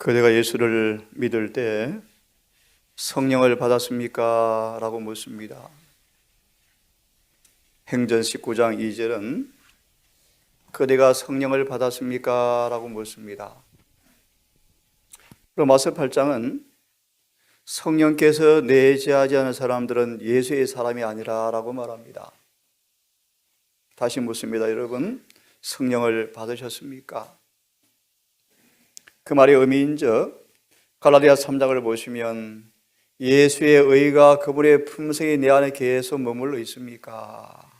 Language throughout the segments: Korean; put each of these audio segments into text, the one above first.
그대가 예수를 믿을 때 성령을 받았습니까? 라고 묻습니다. 행전 19장 2절은 그대가 성령을 받았습니까? 라고 묻습니다. 로마서 8장은 성령께서 내재하지 않은 사람들은 예수의 사람이 아니라 라고 말합니다. 다시 묻습니다. 여러분, 성령을 받으셨습니까? 그 말의 의미인즉 갈라디아 3장을 보시면 예수의 의가 그분의 품성이 내 안에 계속 머물러 있습니까?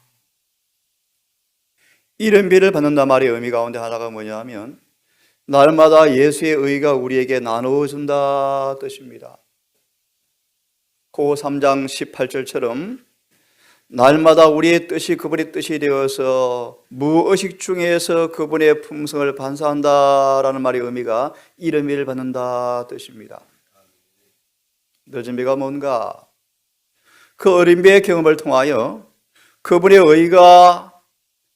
이런 비를 받는다 말의 의미 가운데 하나가 뭐냐면 날마다 예수의 의가 우리에게 나누어준다 뜻입니다. 고 3장 18절처럼 날마다 우리의 뜻이 그분의 뜻이 되어서 무의식 중에서 그분의 품성을 반사한다라는 말의 의미가 이런 의미를 받는다 뜻입니다. 늦은 비가 뭔가? 그 어린 비의 경험을 통하여 그분의 의가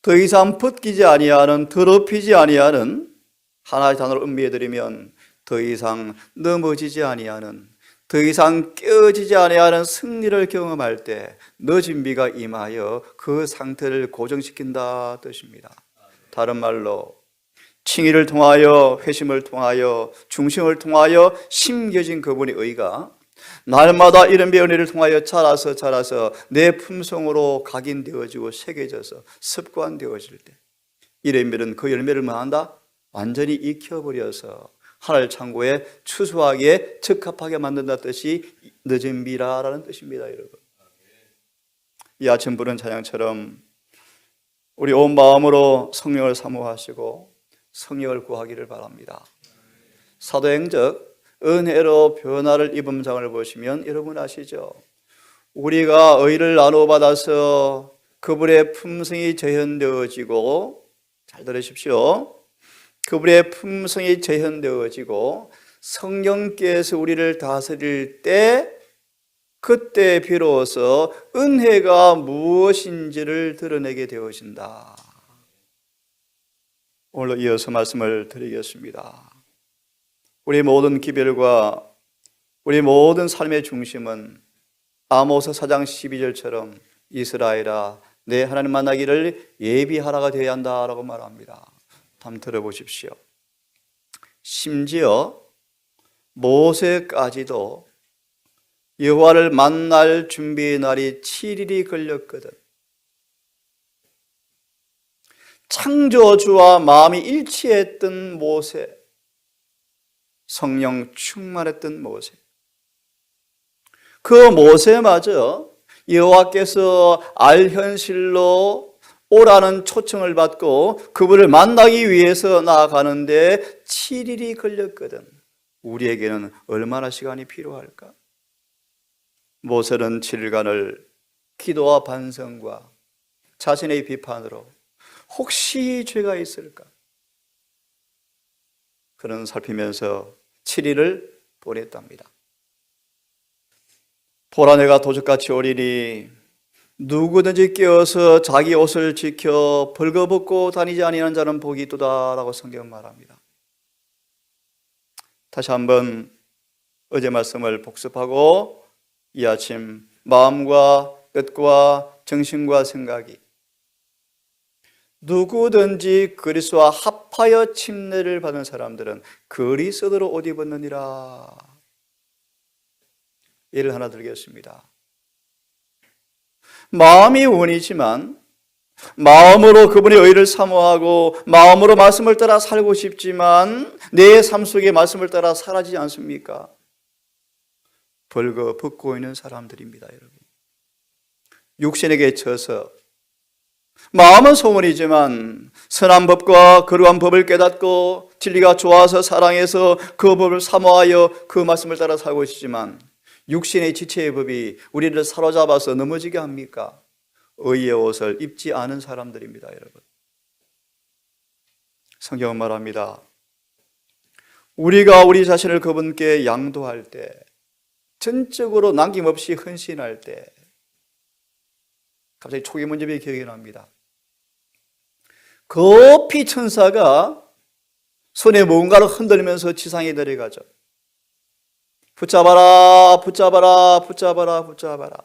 더 이상 벗기지 아니하는, 더럽히지 아니하는, 하나의 단어로 음미해드리면 더 이상 넘어지지 아니하는, 더 이상 깨어지지 아니하는 승리를 경험할 때 늦은 비가 임하여 그 상태를 고정시킨다 뜻입니다. 다른 말로 칭의를 통하여, 회심을 통하여, 중심을 통하여 심겨진 그분의 의가 날마다 이런 비 은혜를 통하여 자라서 내 품성으로 각인되어지고 새겨져서 습관되어질 때 이런 비는 그 열매를 뭐한다? 완전히 익혀버려서 하늘 창고에 추수하기에 적합하게 만든다 뜻이 늦은 비라라는 뜻입니다. 여러분, 이 아침 부른 찬양처럼 우리 온 마음으로 성령을 사모하시고 성령을 구하기를 바랍니다. 사도행적 은혜로 변화를 입은 장을 보시면 여러분 아시죠? 우리가 의를 나누어 받아서 그분의 품성이 재현되어지고, 잘 들으십시오, 그분의 품성이 재현되어지고 성령께서 우리를 다스릴 때 그때 비로소 은혜가 무엇인지를 드러내게 되어진다. 오늘 이어서 말씀을 드리겠습니다. 우리 모든 기별과 우리 모든 삶의 중심은 아모스 4장 12절처럼 이스라엘아 내 하나님 만나기를 예비하라가 되어야 한다라고 말합니다. 한번 들어보십시오. 심지어 모세까지도 여호와를 만날 준비의 날이 7일이 걸렸거든. 창조주와 마음이 일치했던 모세, 성령 충만했던 모세, 그 모세마저 여호와께서 알현실로 오라는 초청을 받고 그분을 만나기 위해서 나아가는데 7일이 걸렸거든. 우리에게는 얼마나 시간이 필요할까? 모세는 7일간을 기도와 반성과 자신의 비판으로 혹시 죄가 있을까? 그는 살피면서 7일을 보냈답니다. 보라내가 도적같이 오리니 누구든지 깨어서 자기 옷을 지켜 벌거벗고 다니지 아니하는 자는 복이 있도다라고 성경은 말합니다. 다시 한번 어제 말씀을 복습하고 이 아침 마음과 뜻과 정신과 생각이 누구든지 그리스도와 합하여 침례를 받은 사람들은 그리스도로 옷 입었느니라. 예를 하나 들겠습니다. 마음이 원이지만 마음으로 그분의 의를 사모하고 마음으로 말씀을 따라 살고 싶지만 내 삶 속에 말씀을 따라 살아지지 않습니까? 벌거벗고 있는 사람들입니다. 여러분, 육신에게 져서 마음은 소원이지만 선한 법과 거룩한 법을 깨닫고 진리가 좋아서 사랑해서 그 법을 사모하여 그 말씀을 따라 살고 있지만 육신의 지체의 법이 우리를 사로잡아서 넘어지게 합니까? 의의 옷을 입지 않은 사람들입니다. 여러분, 성경은 말합니다. 우리가 우리 자신을 그분께 양도할 때, 전적으로 남김없이 헌신할 때, 갑자기 초기 문제비 기억이 납니다. 급히 천사가 손에 뭔가를 흔들면서 지상에 내려가죠. 붙잡아라, 붙잡아라, 붙잡아라, 붙잡아라.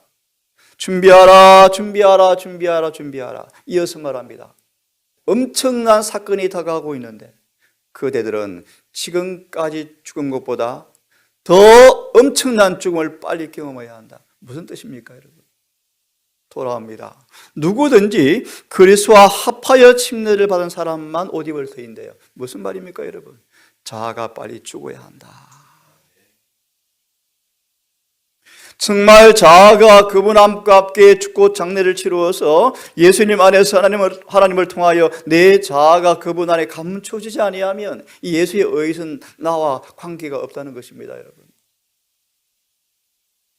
준비하라, 준비하라, 준비하라, 준비하라. 이어서 말합니다. 엄청난 사건이 다가오고 있는데 그대들은 지금까지 죽은 것보다 더 엄청난 죽음을 빨리 경험해야 한다. 무슨 뜻입니까, 여러분? 돌아옵니다. 누구든지 그리스도와 합하여 침례를 받은 사람만 옷 입을 터인데요. 무슨 말입니까, 여러분? 자아가 빨리 죽어야 한다. 정말 자아가 그분 함께 죽고 장례를 치루어서 예수님 안에서 하나님을 통하여 내 자아가 그분 안에 감춰지지 아니하면 이 예수의 의는 나와 관계가 없다는 것입니다, 여러분.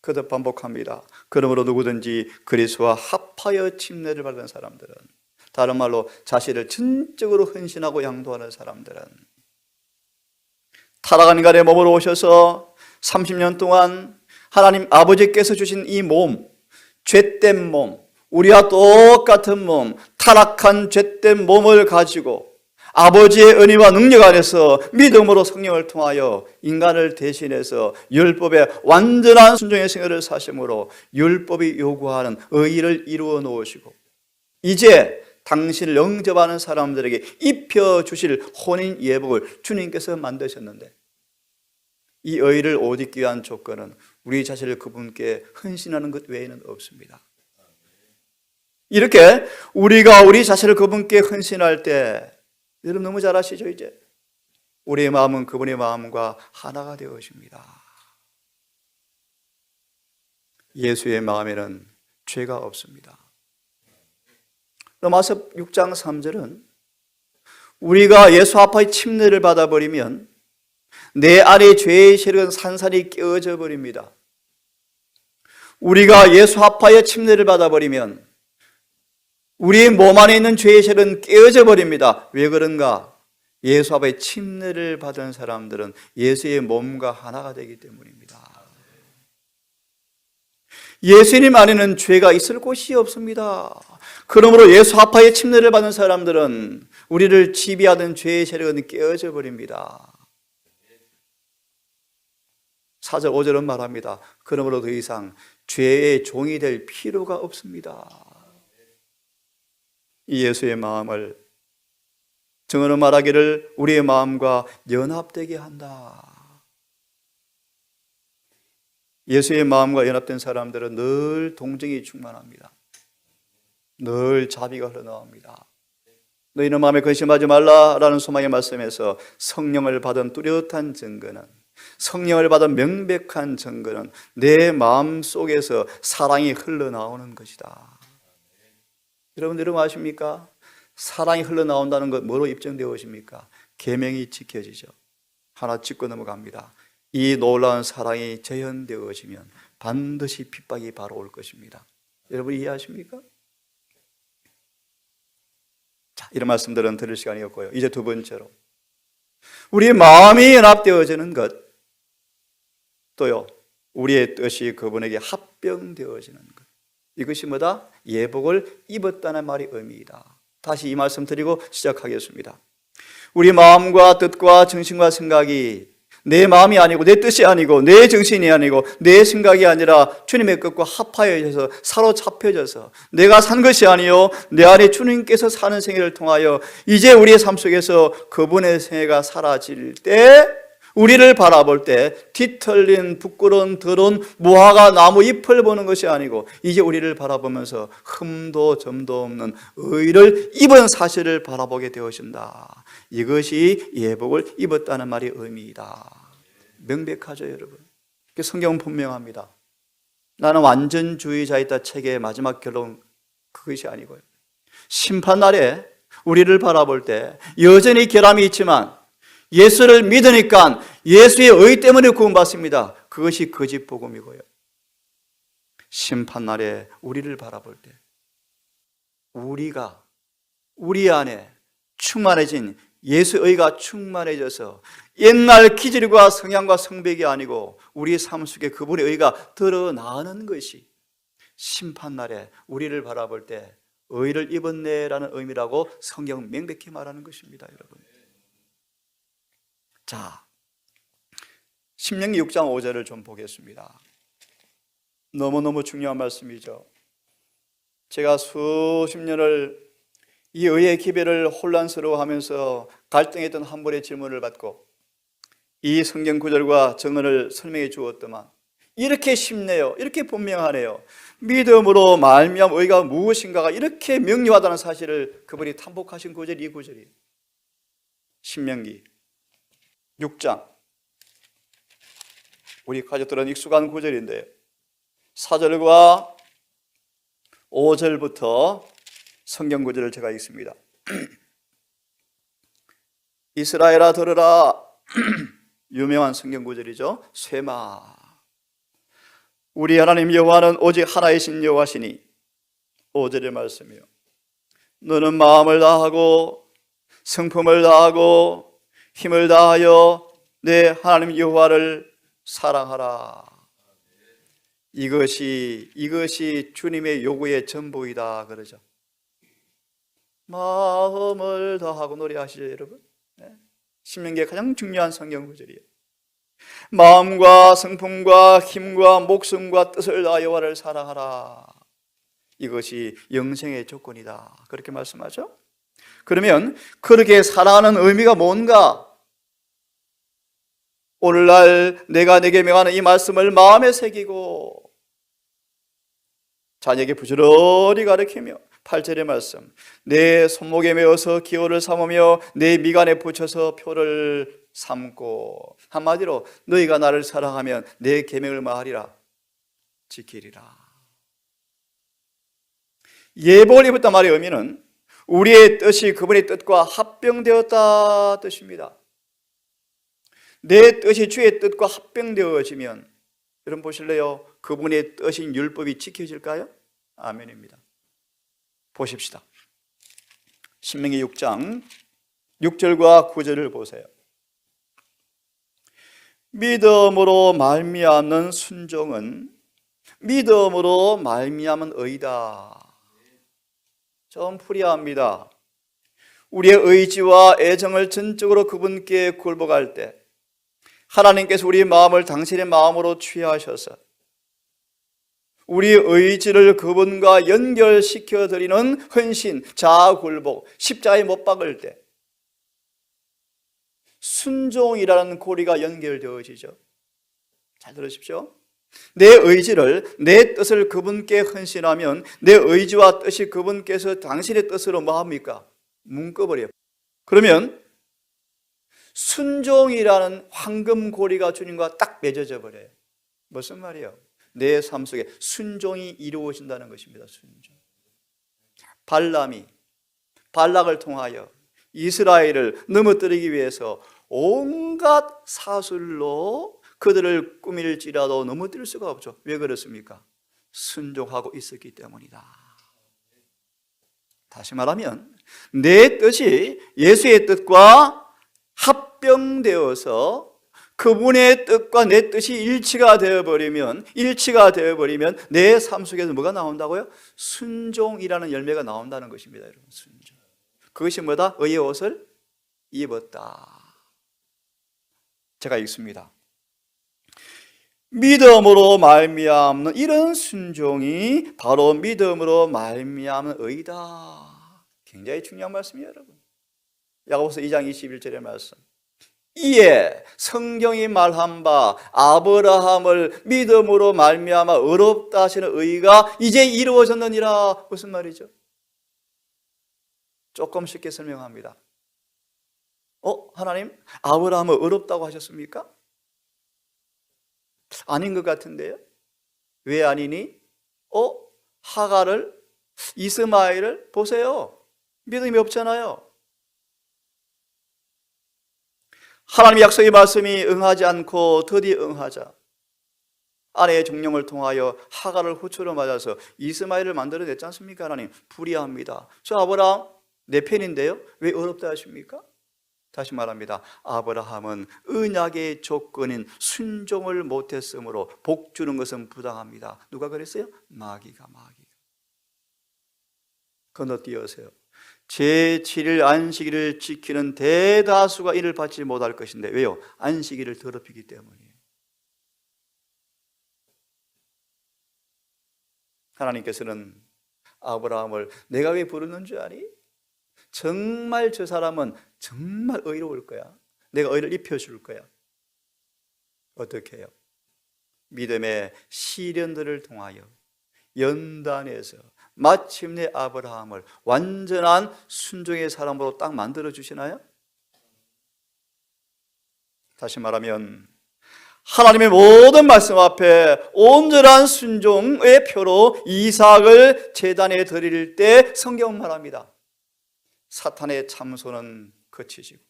거듭 반복합니다. 그러므로 누구든지 그리스도와 합하여 침례를 받은 사람들은, 다른 말로 자신을 전적으로 헌신하고 양도하는 사람들은 타락한 인간의 몸으로 오셔서 30년 동안 하나님 아버지께서 주신 이 몸, 죄된 몸, 우리와 똑같은 몸, 타락한 죄된 몸을 가지고 아버지의 은혜와 능력 안에서 믿음으로 성령을 통하여 인간을 대신해서 율법의 완전한 순종의 생활을 사심으로 율법이 요구하는 의의를 이루어 놓으시고 이제 당신을 영접하는 사람들에게 입혀주실 혼인 예복을 주님께서 만드셨는데 이 의의를 옷 입기 위한 조건은 우리 자신을 그분께 헌신하는 것 외에는 없습니다. 이렇게 우리가 우리 자신을 그분께 헌신할 때 여러분 너무 잘 아시죠? 이제 우리의 마음은 그분의 마음과 하나가 되어집니다. 예수의 마음에는 죄가 없습니다. 로마서 6장 3절은 우리가 예수 앞에 침례를 받아버리면 내 안에 죄의 세력은 산산이 깨어져 버립니다. 우리가 예수 합하여 침례를 받아버리면 우리의 몸 안에 있는 죄의 세력은 깨어져 버립니다. 왜 그런가? 예수 앞에 침례를 받은 사람들은 예수의 몸과 하나가 되기 때문입니다. 예수님 안에는 죄가 있을 곳이 없습니다. 그러므로 예수 합하여 침례를 받은 사람들은 우리를 지배하던 죄의 세력은 깨어져 버립니다. 4절 5절은 말합니다. 그러므로 더 이상 죄의 종이 될 필요가 없습니다. 이 예수의 마음을 증언은 말하기를 우리의 마음과 연합되게 한다. 예수의 마음과 연합된 사람들은 늘 동정이 충만합니다. 늘 자비가 흘러나옵니다. 너희는 마음에 근심하지 말라라는 소망의 말씀에서 성령을 받은 뚜렷한 증거는, 성령을 받은 명백한 증거는 내 마음 속에서 사랑이 흘러나오는 것이다. 여러분들 여러분 아십니까? 사랑이 흘러나온다는 것 뭐로 입증되어 오십니까? 계명이 지켜지죠. 하나 짚고 넘어갑니다. 이 놀라운 사랑이 재현되어지면 반드시 핍박이 바로 올 것입니다. 여러분 이해하십니까? 자, 이런 말씀들은 들을 시간이 없고요. 이제 두 번째로 우리의 마음이 연합되어지는 것, 또요 우리의 뜻이 그분에게 합병되어지는 것, 이것이 뭐다? 예복을 입었다는 말이 의미이다. 다시 이 말씀 드리고 시작하겠습니다. 우리 마음과 뜻과 정신과 생각이 내 마음이 아니고 내 뜻이 아니고 내 정신이 아니고 내 생각이 아니라 주님의 뜻과 합하여져서 사로잡혀져서 내가 산 것이 아니요 내 안에 주님께서 사는 생애를 통하여 이제 우리의 삶 속에서 그분의 생애가 사라질 때 우리를 바라볼 때 뒤틀린 부끄러운 더러운 무화과 나무 잎을 보는 것이 아니고 이제 우리를 바라보면서 흠도 점도 없는 의를 입은 사실을 바라보게 되어진다. 이것이 예복을 입었다는 말의 의미이다. 명백하죠, 여러분. 성경은 분명합니다. 나는 완전주의자이다 책의 마지막 결론 그것이 아니고요. 심판날에 우리를 바라볼 때 여전히 결함이 있지만 예수를 믿으니까 예수의 의 때문에 구원받습니다. 그것이 거짓 복음이고요. 심판날에 우리를 바라볼 때 우리가 우리 안에 충만해진 예수의 의가 충만해져서 옛날 기질과 성향과 성백이 아니고 우리의 삶 속에 그분의 의가 드러나는 것이 심판날에 우리를 바라볼 때 의를 입었네라는 의미라고 성경은 명백히 말하는 것입니다, 여러분. 자, 신명기 6장 5절을 좀 보겠습니다. 너무너무 중요한 말씀이죠. 제가 수십 년을 이 의의 기별을 혼란스러워하면서 갈등했던 한 분의 질문을 받고 이 성경 구절과 정언을 설명해 주었더만 이렇게 쉽네요. 이렇게 분명하네요. 믿음으로 말미암은 의가 무엇인가가 이렇게 명료하다는 사실을 그분이 탐복하신 구절이 이 구절이에요. 신명기 6장, 우리 가족들은 익숙한 구절인데요, 4절과 5절부터 성경 구절을 제가 읽습니다. 이스라엘아 들으라. 유명한 성경 구절이죠. 쇠마. 우리 하나님 여호와는 오직 하나이신 여호와시니, 5절의 말씀이요, 너는 마음을 다하고 성품을 다하고 힘을 다하여 내 하나님 여호와를 사랑하라. 이것이 주님의 요구의 전부이다 그러죠. 마음을 다하고 노래하시죠, 여러분. 신명기의 가장 중요한 성경 구절이에요. 마음과 성품과 힘과 목숨과 뜻을 다하여 여호와를 사랑하라. 이것이 영생의 조건이다 그렇게 말씀하죠. 그러면 그렇게 사랑하는 의미가 뭔가? 오늘날 내가 내게 명하는 이 말씀을 마음에 새기고 자녀에게 부지런히 가르치며, 8절의 말씀, 내 손목에 메어서 기호를 삼으며 내 미간에 붙여서 표를 삼고, 한마디로 너희가 나를 사랑하면 내 계명을 마하리라, 지키리라. 예복을 입었단 말의 의미는 우리의 뜻이 그분의 뜻과 합병되었다 뜻입니다. 내 뜻이 주의 뜻과 합병되어지면, 여러분 보실래요? 그분의 뜻인 율법이 지켜질까요? 아멘입니다. 보십시다. 신명기 6장 6절과 9절을 보세요. 믿음으로 말미암는 순종은 믿음으로 말미암은 의다. 좀 풀이합니다. 우리의 의지와 애정을 전적으로 그분께 굴복할 때 하나님께서 우리의 마음을 당신의 마음으로 취하셔서 우리의 의지를 그분과 연결시켜 드리는 헌신, 자아 굴복, 십자가에 못 박을 때 순종이라는 고리가 연결되어지죠. 잘 들으십시오. 내 의지를, 내 뜻을 그분께 헌신하면 내 의지와 뜻이 그분께서 당신의 뜻으로 뭐 합니까? 묶어버려요. 그러면 순종이라는 황금고리가 주님과 딱 맺어져 버려요. 무슨 말이에요? 내 삶 속에 순종이 이루어진다는 것입니다. 순종. 발락을 통하여 이스라엘을 넘어뜨리기 위해서 온갖 사술로 그들을 꾸밀지라도 넘어뜨릴 수가 없죠. 왜 그렇습니까? 순종하고 있었기 때문이다. 다시 말하면 내 뜻이 예수의 뜻과 합병되어서 그분의 뜻과 내 뜻이 일치가 되어버리면 내 삶 속에서 뭐가 나온다고요? 순종이라는 열매가 나온다는 것입니다. 여러분, 순종. 그것이 뭐다? 의의 옷을 입었다. 제가 읽습니다. 믿음으로 말미암는 이런 순종이 바로 믿음으로 말미암는 의다. 굉장히 중요한 말씀이에요, 여러분. 야고보서 2장 21절의 말씀. 이에 성경이 말한 바 아브라함을 믿음으로 말미암아 의롭다 하시는 의가 이제 이루어졌느니라. 무슨 말이죠? 조금 쉽게 설명합니다. 하나님, 아브라함을 의롭다고 하셨습니까? 아닌 것 같은데요? 왜 아니니? 하갈을, 이스마엘을 보세요. 믿음이 없잖아요. 하나님의 약속의 말씀이 응하지 않고 더디 응하자 아내의 종령을 통하여 하갈을 후추로 맞아서 이스마엘을 만들어냈지 않습니까? 하나님, 불의합니다. 저 아브라함 내 편인데요, 왜 의롭다 하십니까? 다시 말합니다. 아브라함은 언약의 조건인 순종을 못했으므로 복 주는 것은 부당합니다. 누가 그랬어요? 마귀가. 건너뛰으세요. 제7일 안식일을 지키는 대다수가 이를 받지 못할 것인데 왜요? 안식일을 더럽히기 때문이에요. 하나님께서는 아브라함을 내가 왜 부르는 줄 아니? 정말 저 사람은 정말 의로울 거야. 내가 의를 입혀줄 거야. 어떻게 해요? 믿음의 시련들을 통하여 연단해서 마침내 아브라함을 완전한 순종의 사람으로 딱 만들어 주시나요? 다시 말하면 하나님의 모든 말씀 앞에 온전한 순종의 표로 이삭을 제단에 드릴 때 성경 말합니다. 사탄의 참소는 그치시고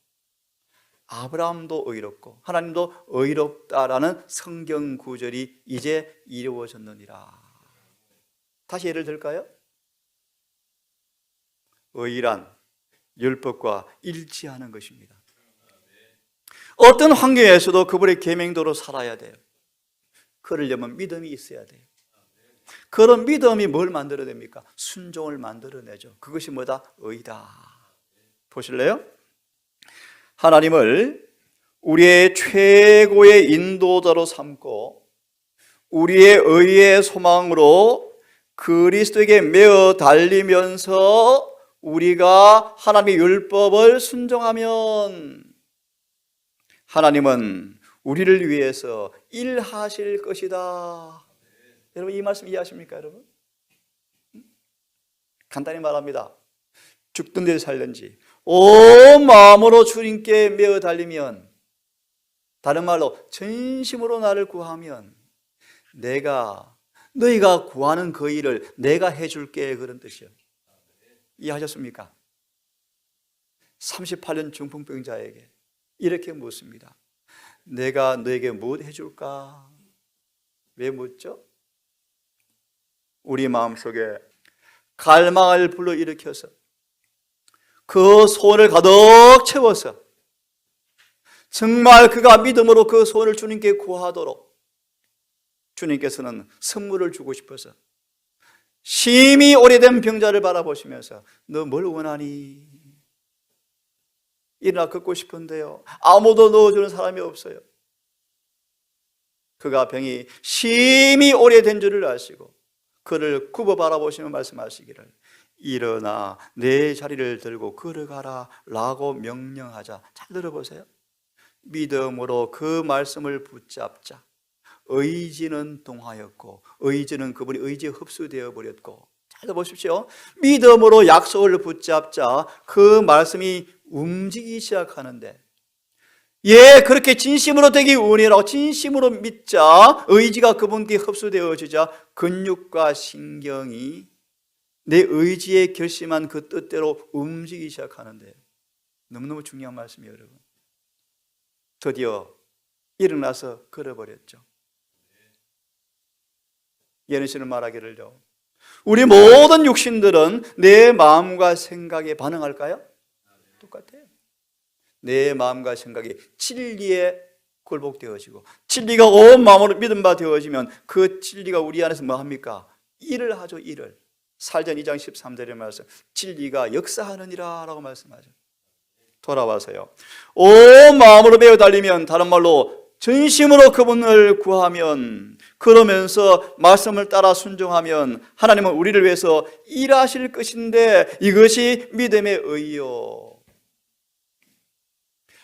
아브라함도 의롭고 하나님도 의롭다라는 성경 구절이 이제 이루어졌느니라. 다시 예를 들까요? 의란 율법과 일치하는 것입니다. 어떤 환경에서도 그분의 계명대로 살아야 돼요. 그러려면 믿음이 있어야 돼요. 그런 믿음이 뭘 만들어냅니까? 순종을 만들어내죠. 그것이 뭐다? 의다. 보실래요? 하나님을 우리의 최고의 인도자로 삼고 우리의 의의 소망으로 그리스도에게 매어 달리면서 우리가 하나님의 율법을 순종하면 하나님은 우리를 위해서 일하실 것이다. 여러분 이 말씀 이해하십니까, 여러분? 간단히 말합니다. 죽든지 살든지 온 마음으로 주님께 매어 달리면, 다른 말로 전심으로 나를 구하면 너희가 구하는 그 일을 내가 해줄게, 그런 뜻이요. 이해하셨습니까? 38년 중풍병자에게 이렇게 묻습니다. 내가 너에게 무엇 해줄까? 왜 묻죠? 우리 마음속에 갈망을 불러일으켜서 그 소원을 가득 채워서 정말 그가 믿음으로 그 소원을 주님께 구하도록 주님께서는 선물을 주고 싶어서 심히 오래된 병자를 바라보시면서 너 뭘 원하니? 일어나 걷고 싶은데요, 아무도 넣어주는 사람이 없어요. 그가 병이 심히 오래된 줄을 아시고 그를 굽어 바라보시며 말씀하시기를 일어나 내 자리를 들고 걸어가라 라고 명령하자. 잘 들어보세요. 믿음으로 그 말씀을 붙잡자. 의지는 동하였고 의지는 그분이 의지에 흡수되어 버렸고, 잘 들어보십시오. 믿음으로 약속을 붙잡자. 그 말씀이 움직이기 시작하는데, 그렇게 진심으로 되기 원이라고 진심으로 믿자. 의지가 그분께 흡수되어지자 근육과 신경이 내 의지에 결심한 그 뜻대로 움직이기 시작하는데, 너무너무 중요한 말씀이에요, 여러분. 드디어 일어나서 걸어버렸죠. 예언 씨는 말하기를요, 우리 모든 육신들은 내 마음과 생각에 반응할까요? 똑같아요. 내 마음과 생각이 진리에 굴복되어지고 진리가 온 마음으로 믿음 바 되어지면 그 진리가 우리 안에서 뭐 합니까? 일을 하죠. 일을. 살전 2장 13절의 말씀, 진리가 역사하느니라 라고 말씀하죠. 돌아와서요, 온 마음으로 매어 달리면, 다른 말로 전심으로 그분을 구하면, 그러면서 말씀을 따라 순종하면 하나님은 우리를 위해서 일하실 것인데, 이것이 믿음의 의요.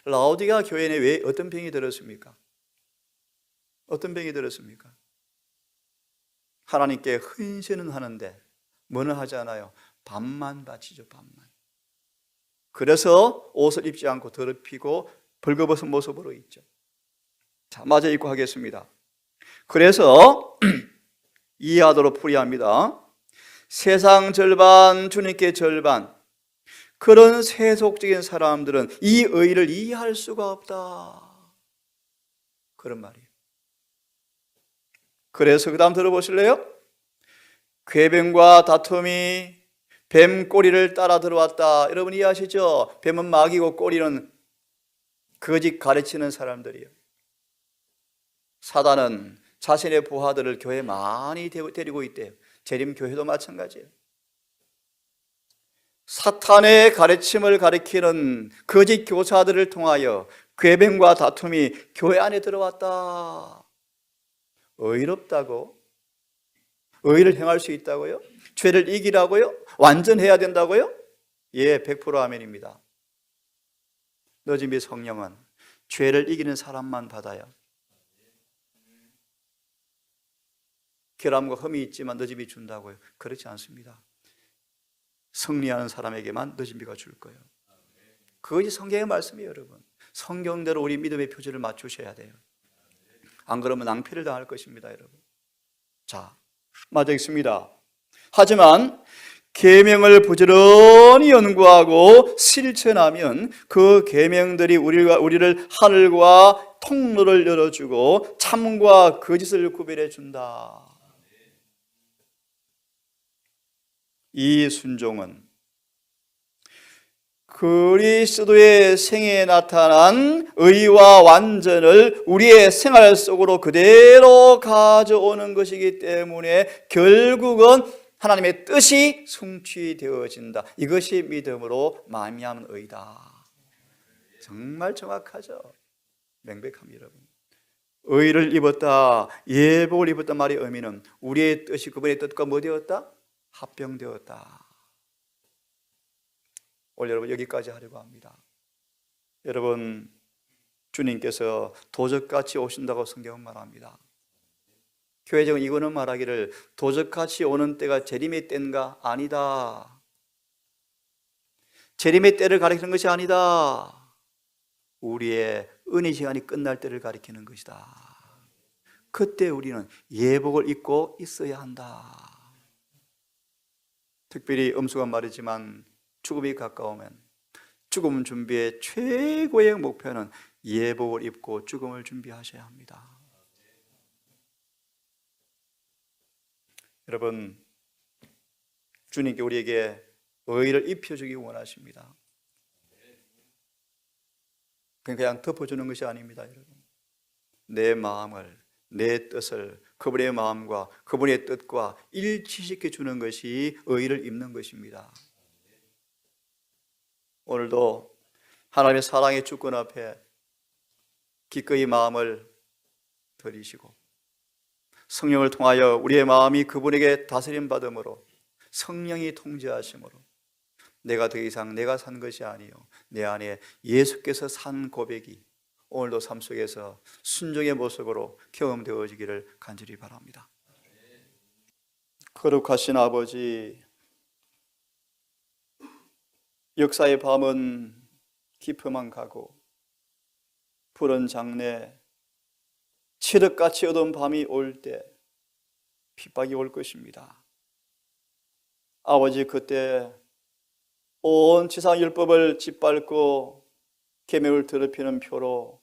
라오디게아 교회에 왜 어떤 병이 들었습니까? 어떤 병이 들었습니까? 하나님께 헌신은 하는데 뭐는 하지 않아요? 밥만 바치죠. 밥만. 그래서 옷을 입지 않고 더럽히고 벌거벗은 모습으로 있죠. 자, 마저 읽고 하겠습니다. 그래서 이해하도록 풀이합니다. 세상 절반, 주님께 절반. 그런 세속적인 사람들은 이 의를 이해할 수가 없다, 그런 말이에요. 그래서 그 다음 들어보실래요? 궤변과 다툼이 뱀 꼬리를 따라 들어왔다. 여러분 이해하시죠? 뱀은 마귀고 꼬리는 거짓 가르치는 사람들이에요. 사단은 자신의 부하들을 교회에 많이 데리고 있대요. 재림교회도 마찬가지예요. 사탄의 가르침을 가리키는 거짓 교사들을 통하여 궤변과 다툼이 교회 안에 들어왔다. 의롭다고? 의를 행할 수 있다고요? 죄를 이기라고요? 완전해야 된다고요? 예, 100% 아멘입니다. 너짐이 성령은 죄를 이기는 사람만 받아요. 결함과 흠이 있지만 너짐이 준다고요? 그렇지 않습니다. 승리하는 사람에게만 너짐이가 줄 거예요. 그것이 성경의 말씀이에요, 여러분. 성경대로 우리 믿음의 표준을 맞추셔야 돼요. 안 그러면 낭패를 당할 것입니다, 여러분. 자, 맞아 있습니다. 하지만 계명을 부지런히 연구하고 실천하면 그 계명들이 우리를 하늘과 통로를 열어주고 참과 거짓을 구별해 준다. 이 순종은 그리스도의 생애에 나타난 의와 완전을 우리의 생활 속으로 그대로 가져오는 것이기 때문에 결국은 하나님의 뜻이 성취되어진다. 이것이 믿음으로 말미암은 의다. 정말 정확하죠. 명백합니다, 여러분. 의를 입었다, 예복을 입었다 말의 의미는 우리의 뜻이 그분의 뜻과 뭐 되었다? 합병되었다. 오늘 여러분 여기까지 하려고 합니다. 여러분, 주님께서 도적같이 오신다고 성경은 말합니다. 교회적은 이거는 말하기를 도적같이 오는 때가 재림의 때인가? 아니다. 재림의 때를 가리키는 것이 아니다. 우리의 은혜 시간이 끝날 때를 가리키는 것이다. 그때 우리는 예복을 입고 있어야 한다. 특별히 엄숙한 말이지만 죽음이 가까우면 죽음 준비의 최고의 목표는 예복을 입고 죽음을 준비하셔야 합니다. 여러분, 주님께 우리에게 의를 입혀주기 원하십니다. 그냥 덮어주는 것이 아닙니다, 여러분. 내 마음을, 내 뜻을 그분의 마음과 그분의 뜻과 일치시켜 주는 것이 의를 입는 것입니다. 오늘도 하나님의 사랑의 주권 앞에 기꺼이 마음을 드리시고 성령을 통하여 우리의 마음이 그분에게 다스림 받음으로 성령이 통제하심으로 내가 더 이상 내가 산 것이 아니요 내 안에 예수께서 산 고백이 오늘도 삶 속에서 순종의 모습으로 경험되어지기를 간절히 바랍니다. 거룩하신 아버지, 역사의 밤은 깊어만 가고 푸른 장래 칠흑같이 어두운 밤이 올 때 핍박이 올 것입니다. 아버지, 그때 온 지상 율법을 짓밟고 계명을 더럽히는 표로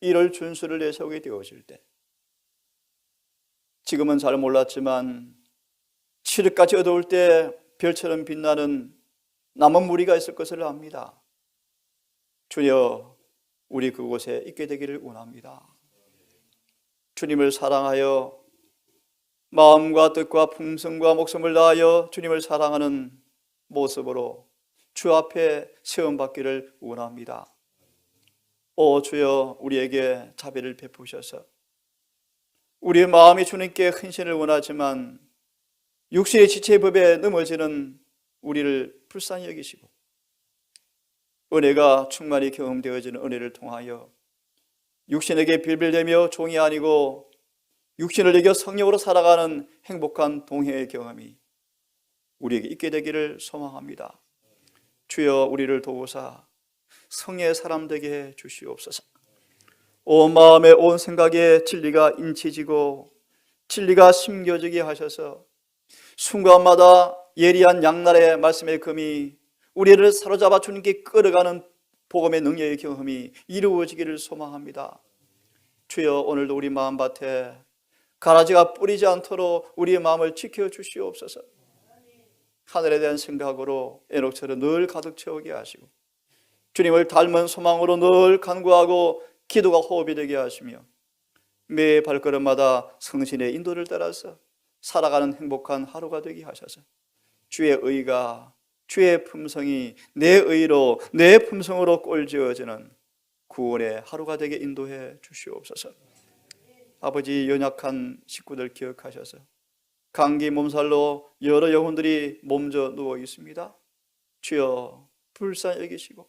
이를 준수를 내세우게 되어질 때, 지금은 잘 몰랐지만 칠흑같이 어두울 때 별처럼 빛나는 남은 무리가 있을 것을 압니다. 주여, 우리 그곳에 있게 되기를 원합니다. 주님을 사랑하여 마음과 뜻과 품성과 목숨을 다하여 주님을 사랑하는 모습으로 주 앞에 세움받기를 원합니다. 오 주여, 우리에게 자비를 베푸셔서 우리의 마음이 주님께 헌신을 원하지만 육신의 지체의 법에 넘어지는 우리를 불쌍히 여기시고 은혜가 충만히 경험되어지는 은혜를 통하여 육신에게 빌빌대며 종이 아니고 육신을 이겨 성령으로 살아가는 행복한 동행의 경험이 우리에게 있게 되기를 소망합니다. 주여, 우리를 도우사 성의 사람 되게 해 주시옵소서. 온 마음에 온 생각에 진리가 인치지고 진리가 심겨지게 하셔서 순간마다 예리한 양날의 말씀의 금이 우리를 사로잡아 주님께 끌어가는 복음의 능력의 경험이 이루어지기를 소망합니다. 주여, 오늘도 우리 마음밭에 가라지가 뿌리지 않도록 우리의 마음을 지켜주시옵소서. 하늘에 대한 생각으로 에녹처럼 늘 가득 채우게 하시고 주님을 닮은 소망으로 늘 간구하고 기도가 호흡이 되게 하시며 매 발걸음마다 성신의 인도를 따라서 살아가는 행복한 하루가 되게 하셔서 주의 의가, 주의 품성이 내 의로 내 품성으로 꼴지어지는 구원의 하루가 되게 인도해 주시옵소서. 아버지, 연약한 식구들 기억하셔서 감기 몸살로 여러 영혼들이 몸져 누워 있습니다. 주여 불쌍히 여기시고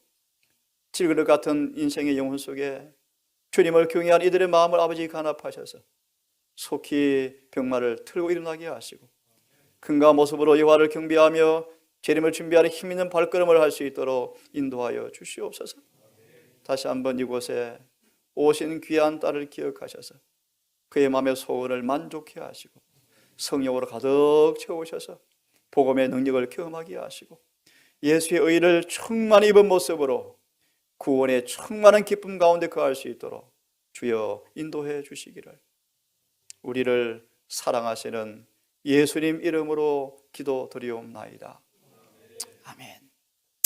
질그릇 같은 인생의 영혼 속에 주님을 경외한 이들의 마음을 아버지 간합하셔서 속히 병마를 틀고 일어나게 하시고 긍가 모습으로 여호와를 경배하며 재림을 준비하는 힘있는 발걸음을 할 수 있도록 인도하여 주시옵소서. 다시 한번 이곳에 오신 귀한 딸을 기억하셔서 그의 마음의 소원을 만족해 하시고 성령으로 가득 채우셔서 복음의 능력을 경험하게 하시고 예수의 의를 충만히 입은 모습으로 구원의 충만한 기쁨 가운데 거할 수 있도록 주여 인도해 주시기를 우리를 사랑하시는 예수님 이름으로 기도드리옵나이다. 아멘.